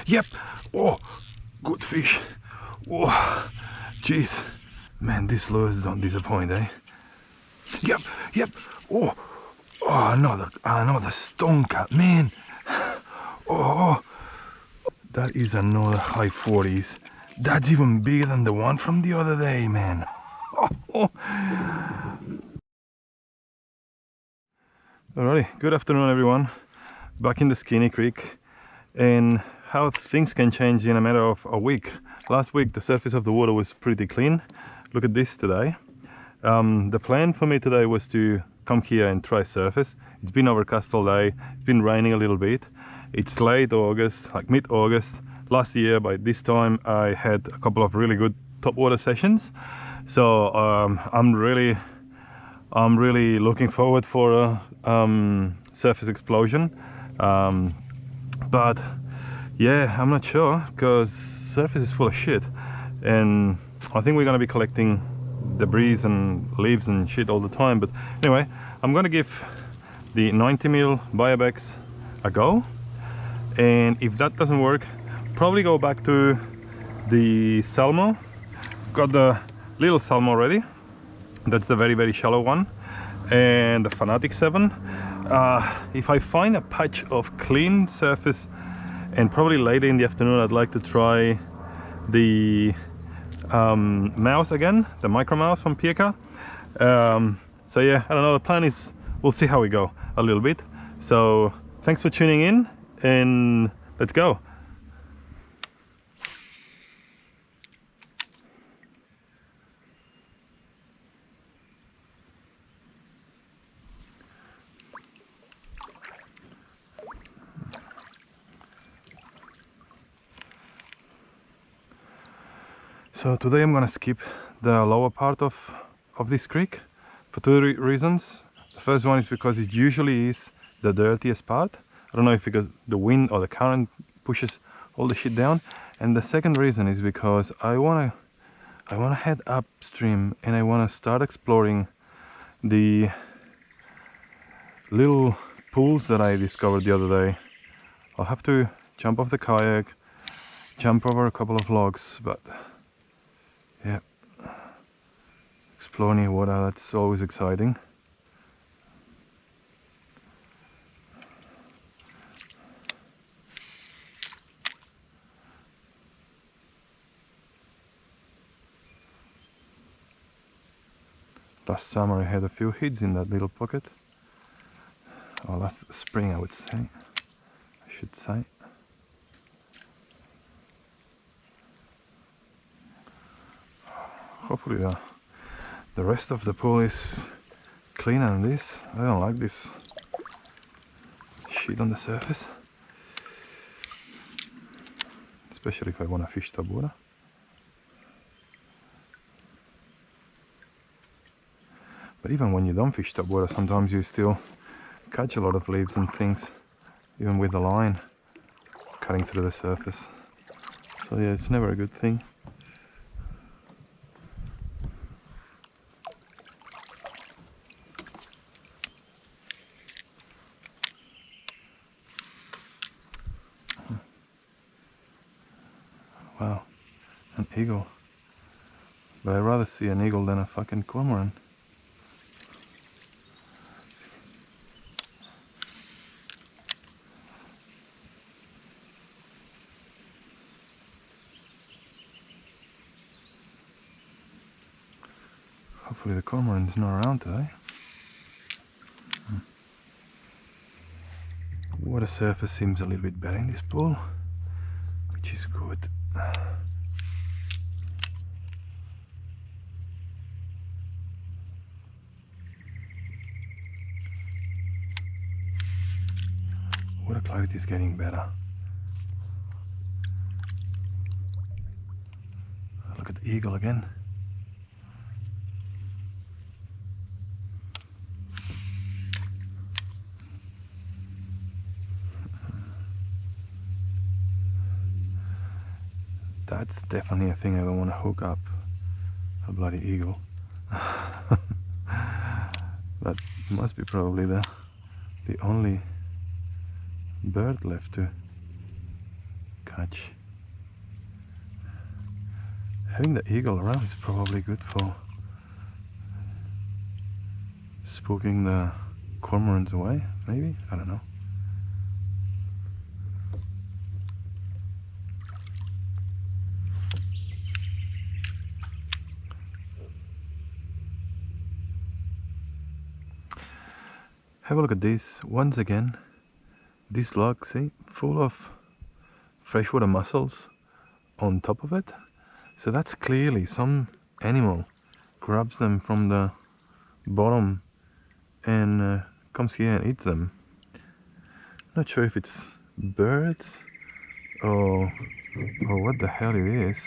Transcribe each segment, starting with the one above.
Yep. Oh, good fish. Oh, jeez. Man, these lures don't disappoint, eh? Yep, yep. Oh, oh, another stone cat, man. Oh, that is another high 40s. That's even bigger than the one from the other day, man. Oh. Alrighty, good afternoon everyone. Back in the Skinny Creek, and how things can change in a matter of a week. Last week the surface of the water was pretty clean. Look at this today. The plan for me today was to come here and try surface. It's been overcast all day, it's been raining a little bit. It's late August, like mid-August. Last year by this time I had a couple of really good topwater sessions. So I'm really looking forward for a surface explosion. But yeah, I'm not sure because surface is full of shit, and I think we're gonna be collecting debris and leaves and shit all the time. But anyway, I'm gonna give the 90mm Biovex a go, and if that doesn't work, probably go back to the Salmo. Got the little Salmo ready. That's the very shallow one, and the Fanatic 7. If I find a patch of clean surface, and probably later in the afternoon, I'd like to try the mouse again, the micro mouse from Pieca. So yeah, I don't know, the plan is we'll see how we go a little bit. So thanks for tuning in, and let's go. So today I'm gonna skip the lower part of this creek for two reasons. The first one is because it usually is the dirtiest part. I don't know if because the wind or the current pushes all the shit down. And the second reason is because I wanna head upstream and I wanna start exploring the little pools that I discovered the other day. I'll have to jump off the kayak, jump over a couple of logs, but yeah, exploring new water, that's always exciting. Last summer I had a few hits in that little pocket. Or last spring I should say. Hopefully the rest of the pool is cleaner than this. I don't like this shit on the surface, especially if I want to fish topwater. But even when you don't fish topwater, sometimes you still catch a lot of leaves and things, even with the line cutting through the surface. So yeah, it's never a good thing. Wow, an eagle. But I'd rather see an eagle than a fucking cormorant. Hopefully the cormorant's not around today. Water surface seems a little bit better in this pool, which is good. Water clarity is getting better. Look at the eagle again. That's definitely a thing I don't want to hook up, a bloody eagle. That must be probably the only bird left to hatch. Having the eagle around is probably good for spooking the cormorants away, maybe? I don't know. Have a look at this. Once again, this log, see, full of freshwater mussels on top of it. So that's clearly some animal grabs them from the bottom and comes here and eats them. Not sure if it's birds or what the hell it is.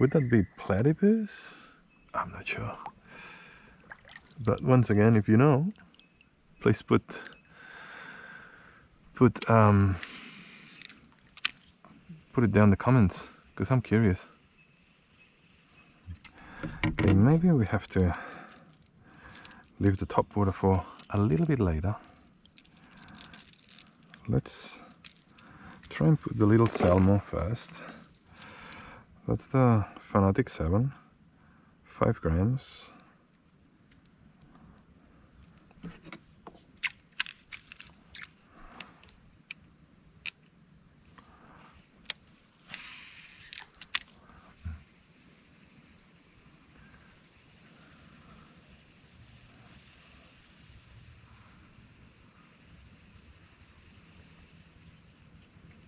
Would that be platypus? I'm not sure. But once again, if you know, please put it down in the comments, because I'm curious. Okay, maybe we have to leave the top water for a little bit later. Let's try and put the little Salmo first. That's the Fanatic 7, 5 grams.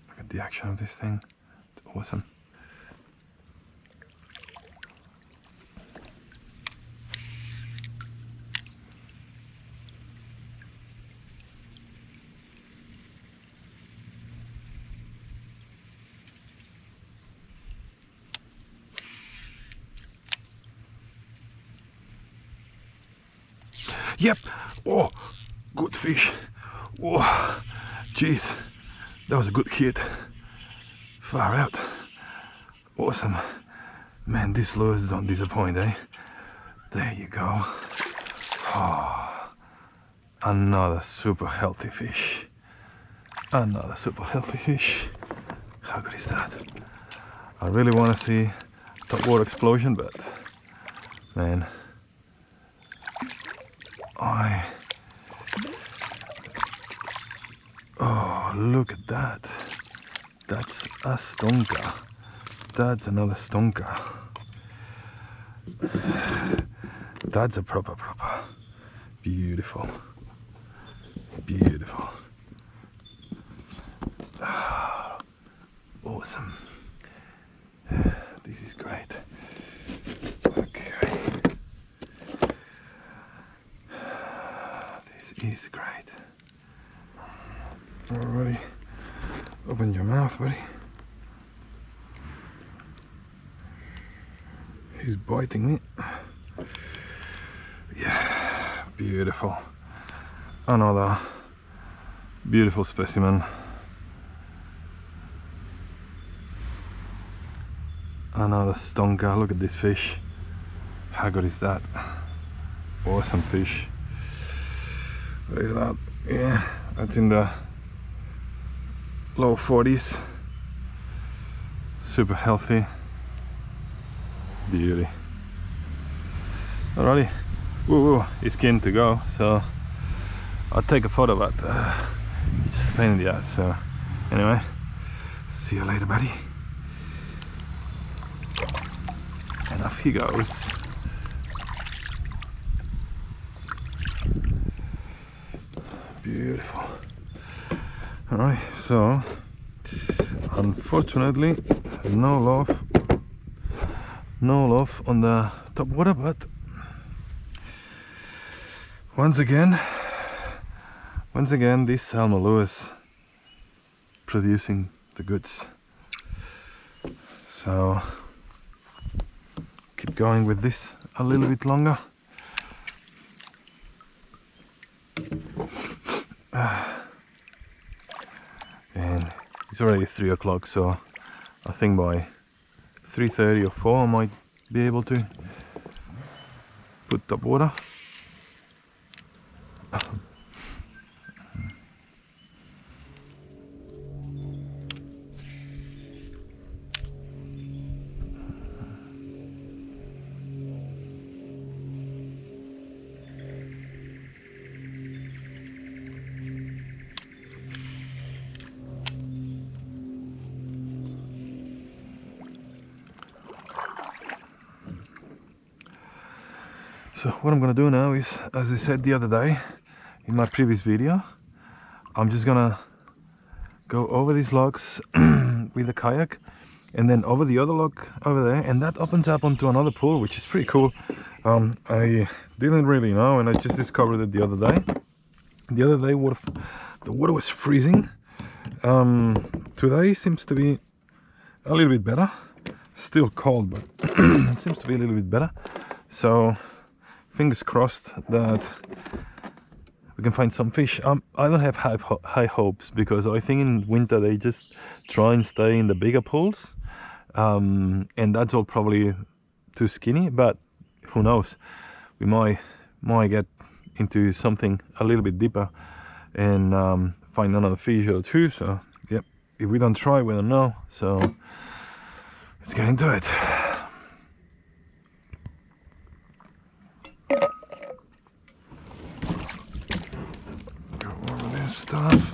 Look at the action of this thing, it's awesome. Yep. Oh, good fish. Oh, jeez, that was a good hit. Far out. Awesome. Man, these lures don't disappoint, eh? There you go. Oh, another super healthy fish. Another super healthy fish. How good is that? I really want to see top water explosion, but man, oh, look at that. That's a stonker. That's another stonker. That's a proper. Beautiful. Beautiful. Ah, awesome. This is great. Okay. This is great. Alrighty. Open your mouth, buddy. He's biting me. Yeah, beautiful. Another beautiful specimen. Another stonker. Look at this fish. How good is that? Awesome fish. What is that? Yeah, that's in the low 40s. Super healthy. Beauty. Alrighty. Woo, it's keen to go, so I'll take a photo, but it's just a pain in the ass. So anyway, see you later, buddy. And off he goes. Beautiful. Alright, so unfortunately no love on the top water, but once again this Salmo lure is producing the goods. So keep going with this a little bit longer. And it's already 3 o'clock, so I think by 3:30 or 4 I might be able to put top water. So what I'm gonna do now is, as I said the other day in my previous video, I'm just gonna go over these logs with the kayak and then over the other log over there, and that opens up onto another pool, which is pretty cool. I didn't really know, and I just discovered it the other day. The other day the water was freezing. Today seems to be a little bit better. Still cold, but it seems to be a little bit better. So fingers crossed that we can find some fish. I don't have high hopes, because I think in winter they just try and stay in the bigger pools, and that's all probably too skinny. But who knows? We might get into something a little bit deeper and find another fish or two. So yep, if we don't try, we don't know. So let's get into it. Go over this stuff.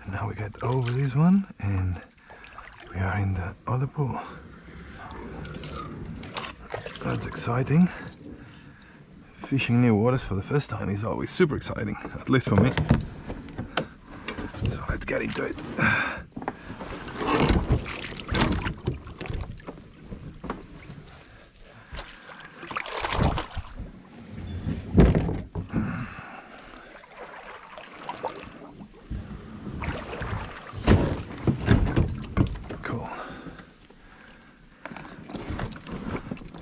Now we get over this one and we are in the other pool. That's exciting. Fishing new waters for the first time is always super exciting, at least for me. So let's get into it.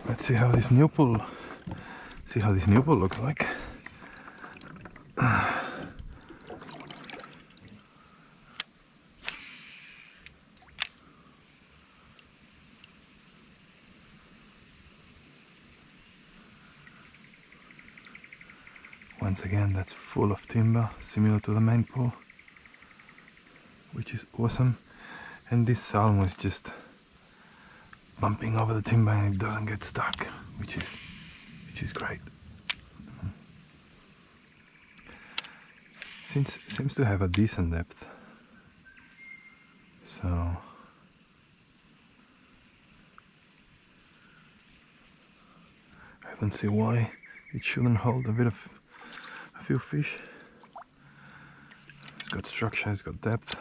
Let's see how this new pool looks like. Once again, that's full of timber, similar to the main pool, which is awesome. And this salmo is just bumping over the timber and it doesn't get stuck, which is great. Seems to have a decent depth, so I don't see why it shouldn't hold a few fish. It's got structure, it's got depth.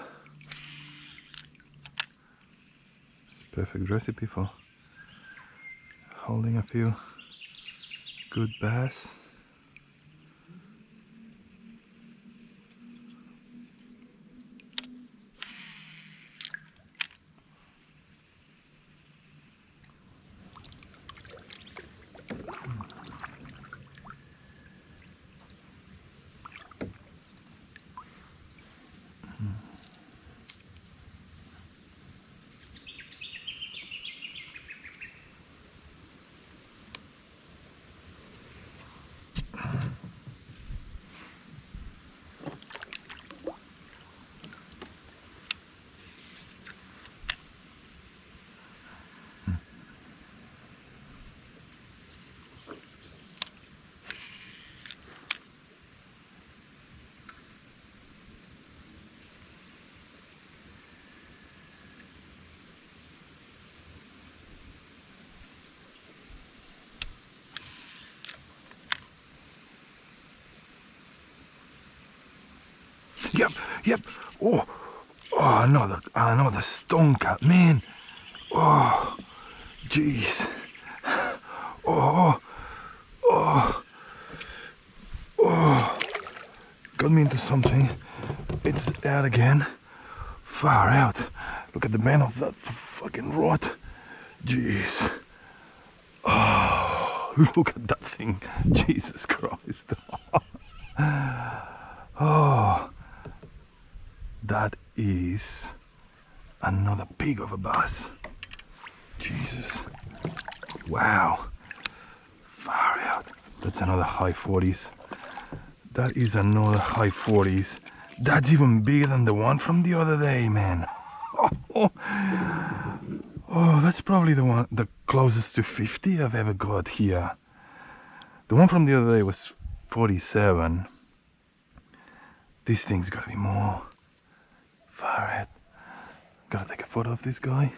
Perfect recipe for holding a few good bass. Yep. Oh, another stonecat, man. Oh, jeez. Oh. Got me into something. It's out again. Far out. Look at the bend of that fucking rod. Jeez. Oh, look at that thing. Jesus Christ. Oh, that is another pig of a bass. Jesus. Wow. Far out. That's another high 40s. That is another high 40s. That's even bigger than the one from the other day, man. Oh, that's probably the closest to 50 I've ever got here. The one from the other day was 47. This thing's gotta be more. Far ahead. Gotta take a photo of this guy.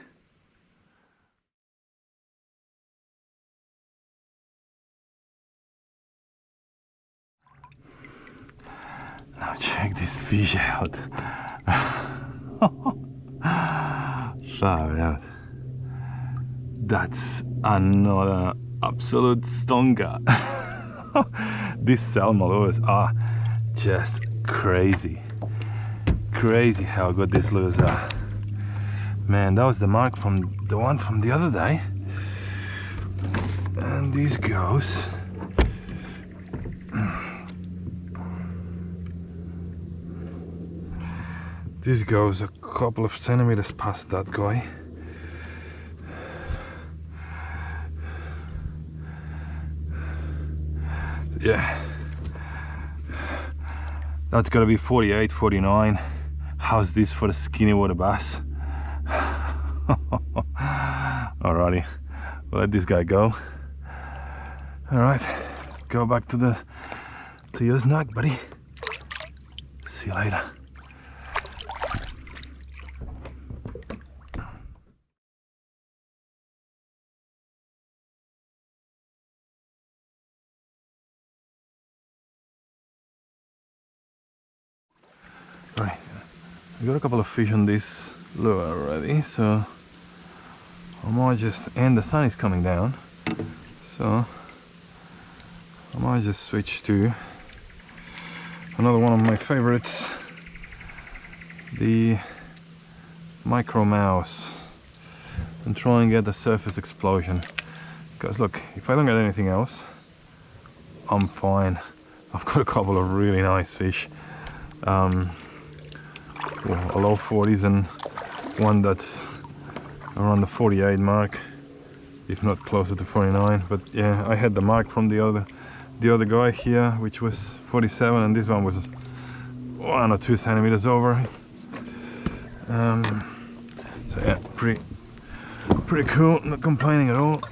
Now check this fish out. Far out. That's another absolute stonker. These salmon lures are just crazy. Crazy how good these lures are. Man, that was the mark from the one from the other day. And this goes. This goes a couple of centimeters past that guy. Yeah, that's gotta be 48, 49. How's this for the skinny water bass? Alrighty, we'll let this guy go. Alright, go back to your snack, buddy. See you later. Right, we got a couple of fish on this lure already, so I might just, and the sun is coming down, so I might just switch to another one of my favorites, the micro mouse, and try and get the surface explosion. Because look, if I don't get anything else, I'm fine. I've got a couple of really nice fish. A low 40s and one that's around the 48 mark, if not closer to 49. But yeah, I had the mark from the other guy here, which was 47, and this one was 1 or 2 centimeters over. So yeah, pretty cool, not complaining at all.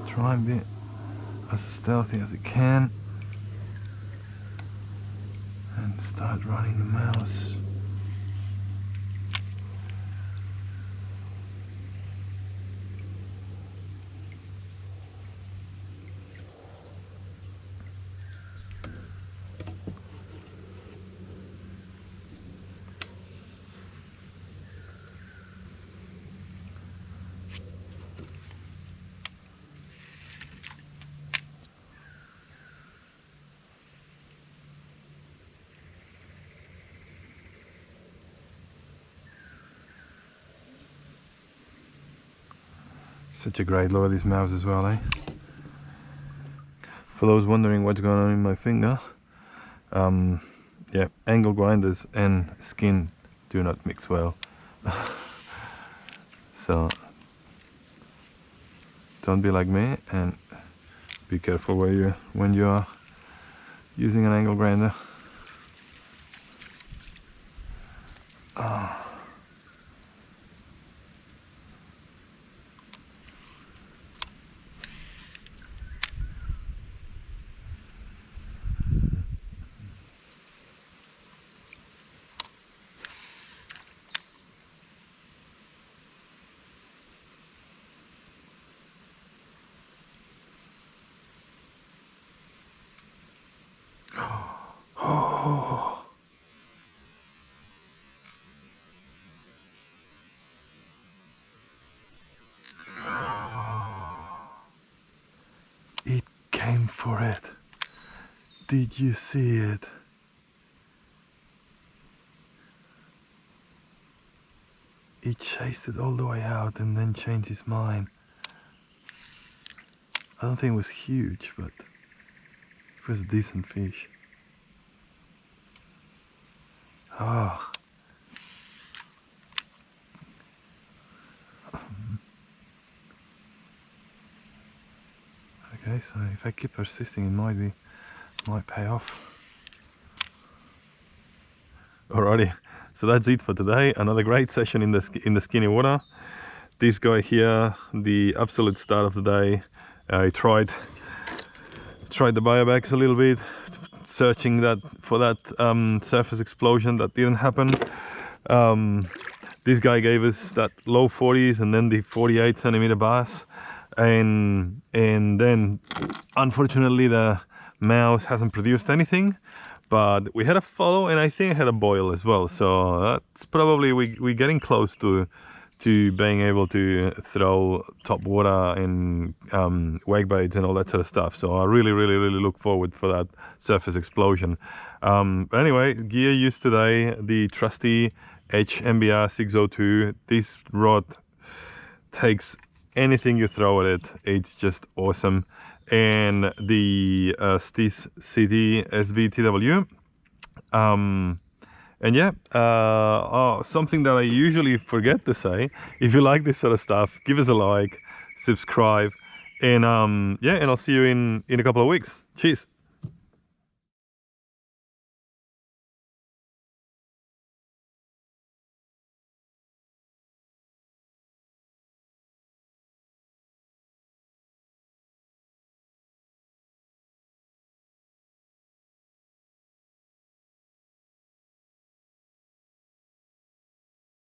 Try and be as stealthy as you can and start running the mouse. Such a great lure, this mouse as well, eh? For those wondering what's going on in my finger, yeah, angle grinders and skin do not mix well. So don't be like me and be careful when you are using an angle grinder. Oh. Oh. It came for it. Did you see it? He chased it all the way out and then changed his mind. I don't think it was huge, but it was a decent fish. Oh. Okay, Okay, so if I keep persisting, it might pay off. Alrighty, so that's it for today. Another great session in the skinny water. This guy here, the absolute start of the day. I tried the Biovex a little bit, searching for that surface explosion that didn't happen. This guy gave us that low 40s and then the 48 centimeter bass, and then unfortunately the mouse hasn't produced anything, but we had a follow and I think I had a boil as well, so that's probably we're getting close to being able to throw top water and wake baits and all that sort of stuff. So I really look forward for that surface explosion. But anyway, gear used today, the trusty HMBR 602. This rod takes anything you throw at it. It's just awesome. And the Steez City SVTW. And yeah, something that I usually forget to say, if you like this sort of stuff, give us a like, subscribe, and yeah, and I'll see you in a couple of weeks. Cheers.